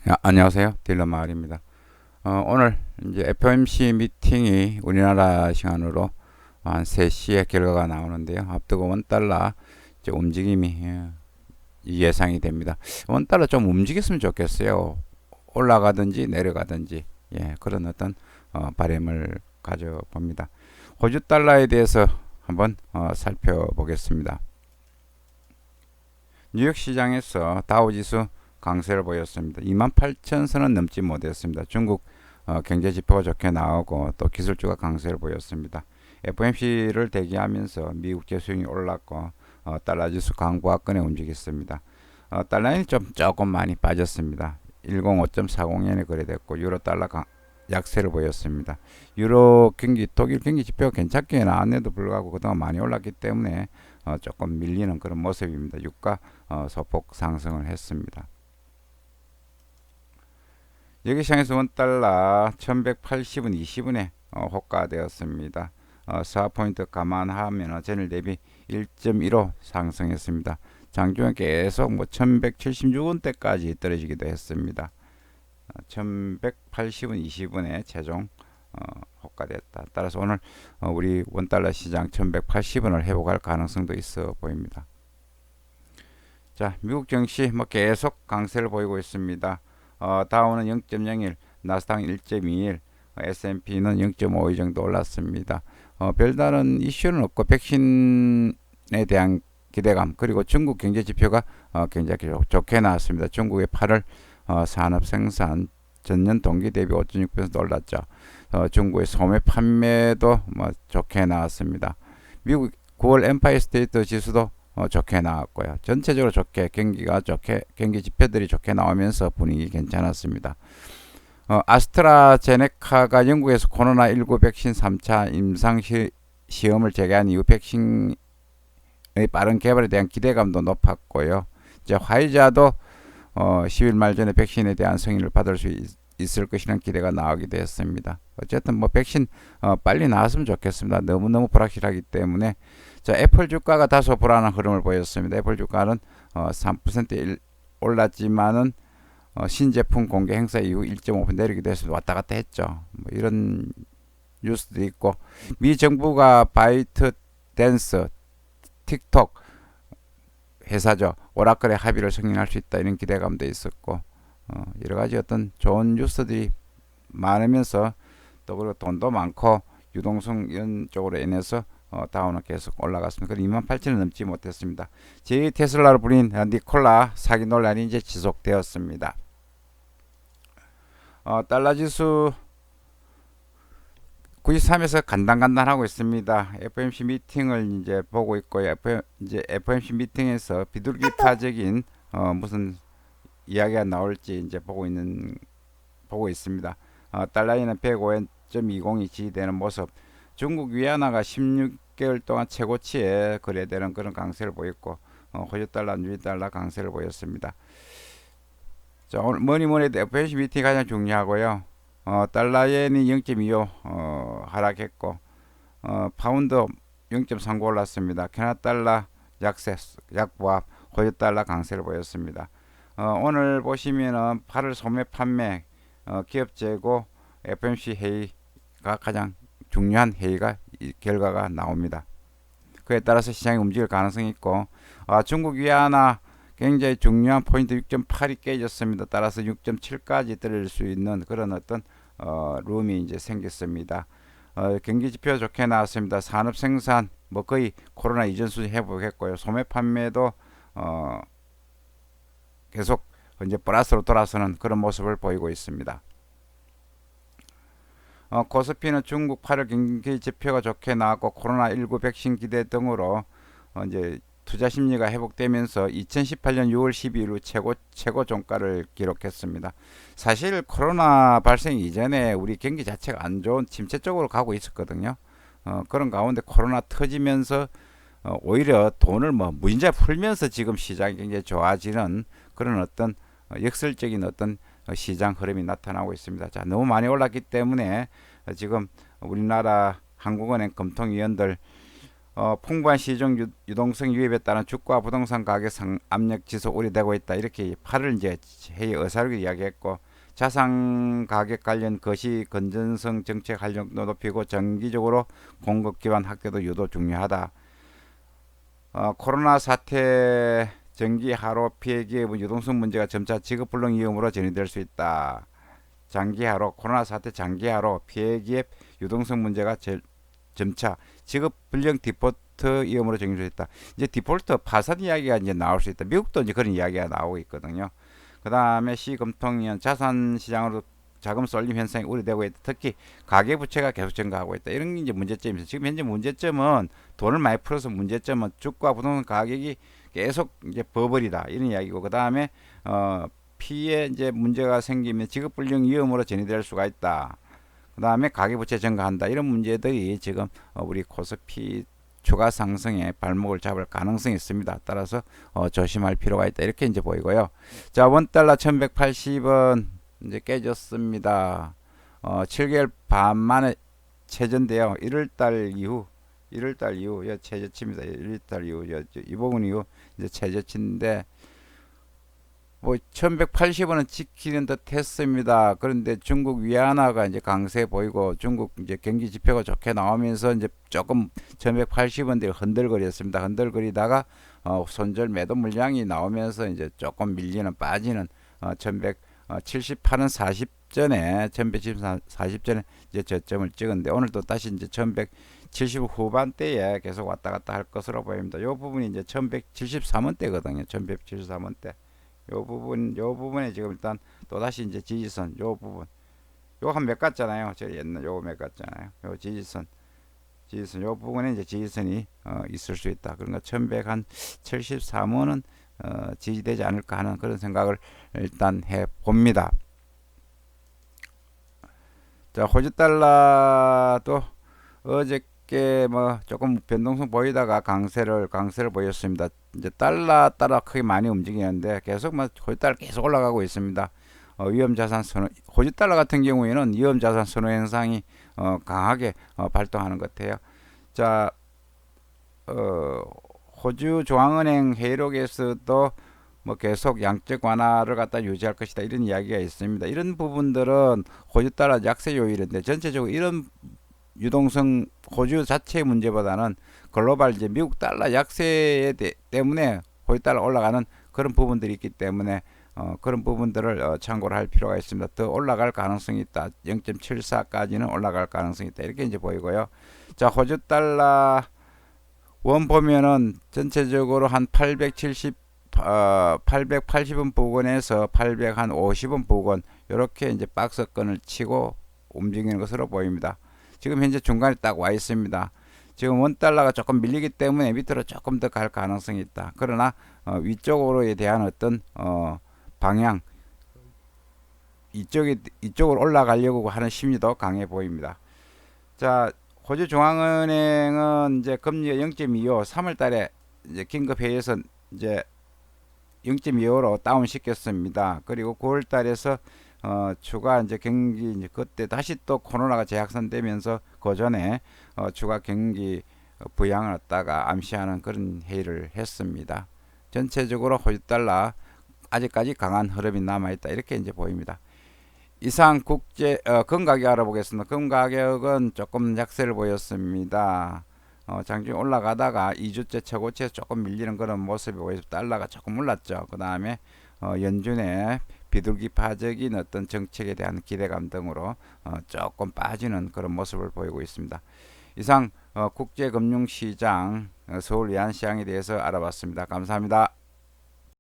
안녕하세요. 딜러 마을입니다. 오늘 이제 FOMC 미팅이 우리나라 시간으로 한 3시에 결과가 나오는데요. 앞두고 원달러 이제 움직임이 예상이 됩니다. 원달러 좀 움직였으면 좋겠어요. 올라가든지 내려가든지 그런 어떤 바람을 가져봅니다. 호주 달러에 대해서 한번 살펴보겠습니다. 뉴욕 시장에서 다우지수 강세를 보였습니다. 28,000선은 넘지 못했습니다. 중국 경제 지표가 좋게 나오고 또 기술주가 강세를 보였습니다. FOMC를 대기하면서 미국 재수익이 올랐고 달러 지수 강보합권에 움직였습니다. 달러는 조금 많이 빠졌습니다. 105.40엔에 거래됐고 유로 달러 약세를 보였습니다. 유로 경기 독일 경기 지표가 괜찮게 나왔는데도 불구하고 그동안 많이 올랐기 때문에 조금 밀리는 그런 모습입니다. 유가 소폭 상승을 했습니다. 여기 시장에서 원달러 1180원 20원에 호가되었습니다. 4포인트 감안하면 전일 대비 1.15 상승했습니다. 장중에 계속 1176원대까지 떨어지기도 했습니다. 1180원 20원에 최종 호가됐다. 따라서 오늘 우리 원달러 시장 1180원을 회복할 가능성도 있어 보입니다. 자, 미국 증시 계속 강세를 보이고 있습니다. 다우는 0.01, 나스닥 1.21, S&P는 0.52 정도 올랐습니다. 별다른 이슈는 없고 백신에 대한 기대감 그리고 중국 경제 지표가 굉장히 좋게 나왔습니다. 중국의 8월 산업 생산 전년 동기 대비 5.6% 올랐죠. 중국의 소매 판매도 좋게 나왔습니다. 미국 9월 엠파이어 스테이트 지수도 좋게 나왔고요. 전체적으로 경기 지표들이 좋게 나오면서 분위기 괜찮았습니다. 아스트라제네카가 영국에서 코로나19 백신 3차 임상 시험을 재개한 이후 백신의 빠른 개발에 대한 기대감도 높았고요. 이제 화이자도 10일 말 전에 백신에 대한 승인을 받을 수 있을 것이라는 기대가 나오기도 했습니다. 어쨌든 백신 빨리 나왔으면 좋겠습니다. 너무너무 불확실하기 때문에. 자, 애플 주가가 다소 불안한 흐름을 보였습니다. 애플 주가는 3% 올랐지만은 신제품 공개 행사 이후 1.5% 내리기도 했습니다. 왔다 갔다 했죠. 이런 뉴스도 있고, 미 정부가 바이트 댄스, 틱톡 회사죠. 오라클의 합의를 승인할 수 있다 이런 기대감도 있었고, 여러 가지 어떤 좋은 뉴스들이 많으면서 또 그리고 돈도 많고 유동성 이런 쪽으로 인해서 다운은 계속 올라갔습니다. 28,000을 넘지 못했습니다. 제 테슬라로 불린 니콜라 사기 논란이 이제 지속되었습니다. 달러 지수 93에서 간단하고 있습니다. FOMC 미팅을 이제 보고 있고요. 이제 FOMC 미팅에서 비둘기파적인 무슨 이야기가 나올지 이제 보고 있습니다. 달러에는 105.20이 지지되는 모습. 중국 위안화가 16개월 동안 최고치에 거래되는 그런 강세를 보였고, 호주 달러, 뉴질 달러 강세를 보였습니다. 자, 오늘 뭐니 해도 FOMC 미팅이 가장 중요하고요. 달러엔이 0.25 하락했고, 파운드 0.39 올랐습니다. 캐나다 달러 약보합, 호주 달러 강세를 보였습니다. 오늘 보시면은 8월 소매 판매, 기업 재고, FOMC 회의가 가장 중요한 결과가 나옵니다. 그에 따라서 시장이 움직일 가능성이 있고, 중국 위안화 굉장히 중요한 포인트 6.8이 깨졌습니다. 따라서 6.7까지 떨어질 수 있는 그런 어떤 룸이 이제 생겼습니다. 경기 지표 좋게 나왔습니다. 산업 생산 거의 코로나 이전 수준 회복했고요. 소매 판매도 계속 이제 플러스로 돌아서는 그런 모습을 보이고 있습니다. 코스피는 중국 8월 경기 지표가 좋게 나왔고 코로나19 백신 기대 등으로 이제 투자 심리가 회복되면서 2018년 6월 12일 후 최고 종가를 기록했습니다. 사실 코로나 발생 이전에 우리 경기 자체가 안 좋은 침체 쪽으로 가고 있었거든요. 그런 가운데 코로나 터지면서 오히려 돈을 무진장 풀면서 지금 시장이 굉장히 좋아지는 그런 어떤 역설적인 어떤 시장 흐름이 나타나고 있습니다. 자, 너무 많이 올랐기 때문에 지금 우리나라 한국은행 금통위원들 풍부한 시중 유동성 유입에 따른 주가 부동산 가격 압력 지속 우려되고 있다. 이렇게 8월 이제 회의 의사를 이야기했고, 자산 가격 관련 거시 건전성 정책 활용도 높이고 정기적으로 공급 기반 확대도 유도 중요하다. 코로나 사태 정기 하로 피해 기업은 유동성 문제가 점차 지급 불능 위험으로 전이될 수 있다. 장기하로 코로나 사태 장기하로 피해 기업 유동성 문제가 점차 지급 불량 디폴트 위험으로 정리됐다. 이제 디폴트 파산 이야기가 이제 나올 수 있다. 미국도 이제 그런 이야기가 나오고 있거든요. 그 다음에 시금통위원 자산 시장으로 자금 쏠림 현상이 우려되고 있다. 특히 가계 부채가 계속 증가하고 있다. 이런 게 이제 문제점입니다. 지금 현재 문제점은 돈을 많이 풀어서 문제점은 주가 부동산 가격이 계속 이제 버블이다. 이런 이야기고, 그 다음에 피해 이제 문제가 생기면 지급 불량 위험으로 전이될 수가 있다. 그 다음에 가계부채 증가한다. 이런 문제들이 지금 우리 코스피 추가 상승에 발목을 잡을 가능성이 있습니다. 따라서 조심할 필요가 있다. 이렇게 이제 보이고요. 자, 원달러 1180원 이제 깨졌습니다. 7개월 반 만에 최저인데요. 1월달 이후 최저치입니다. 1월달 이후 이 부분 이후 이제 최저치인데, 뭐 1180원은 지키는 듯 했습니다. 그런데 중국 위안화가 이제 강세 보이고 중국 이제 경기 지표가 좋게 나오면서 이제 조금 1180원대를 흔들거렸습니다. 흔들거리다가 손절 매도 물량이 나오면서 이제 조금 밀리는 빠지는 1178원 40전에 1140전에 이제 저점을 찍었는데, 오늘도 다시 이제 1170 후반대에 계속 왔다 갔다 할 것으로 보입니다. 이 부분이 이제 1173원대거든요. 1173원대. 요 부분에 지금 일단 또다시 이제 지지선, 요 부분, 요 한 몇 같잖아요. 저 옛날 요 몇 같잖아요. 요 지지선, 요 부분에 이제 지지선이 있을 수 있다. 그러니까 1173원은 지지되지 않을까 하는 그런 생각을 일단 해 봅니다. 자, 호주 달러도 어저께 뭐 조금 변동성 보이다가 강세를 보였습니다. 이제 달러 따라 크게 많이 움직이는데 계속 뭐 호주 달러 계속 올라가고 있습니다. 위험 자산 선호, 호주 달러 같은 경우에는 위험 자산 선호 현상이 강하게 발동하는 것 같아요. 자, 호주 중앙은행 회의록에서도 뭐 계속 양적 완화를 갖다 유지할 것이다, 이런 이야기가 있습니다. 이런 부분들은 호주 달러 약세 요일인데, 전체적으로 이런 유동성 호주 자체의 문제보다는 글로벌 이제 미국 달러 약세 때문에 호주 달러 올라가는 그런 부분들이 있기 때문에 그런 부분들을 참고를 할 필요가 있습니다. 더 올라갈 가능성이 있다. 0.74까지는 올라갈 가능성이 있다. 이렇게 이제 보이고요. 자, 호주 달러 원 보면은 전체적으로 한 880원 부근에서 850원 부근 이렇게 이제 박스권을 치고 움직이는 것으로 보입니다. 지금 현재 중간에 딱 와 있습니다. 지금 원달러가 조금 밀리기 때문에 밑으로 조금 더 갈 가능성이 있다. 그러나 위쪽으로에 대한 어떤 방향, 이쪽으로 올라가려고 하는 심리도 강해 보입니다. 자, 호주 중앙은행은 이제 금리가 0.25, 3월달에 이제 긴급회의에서 이제 0.25로 다운 시켰습니다. 그리고 9월달에서 추가 이제 경기, 이제 그때 다시 또 코로나가 재확산되면서 그 전에 추가 경기 부양을 갖다가 암시하는 그런 회의를 했습니다. 전체적으로 호주 달러 아직까지 강한 흐름이 남아 있다, 이렇게 이제 보입니다. 이상 국제 금 가격 알아보겠습니다. 금 가격은 조금 약세를 보였습니다. 장중에 올라가다가 2주째 최고치에서 조금 밀리는 그런 모습이 보여서 달러가 조금 올랐죠. 그 다음에 연준의 비둘기파적인 어떤 정책에 대한 기대감 등으로 조금 빠지는 그런 모습을 보이고 있습니다. 이상 국제금융시장 서울 외환시장에 대해서 알아봤습니다. 감사합니다.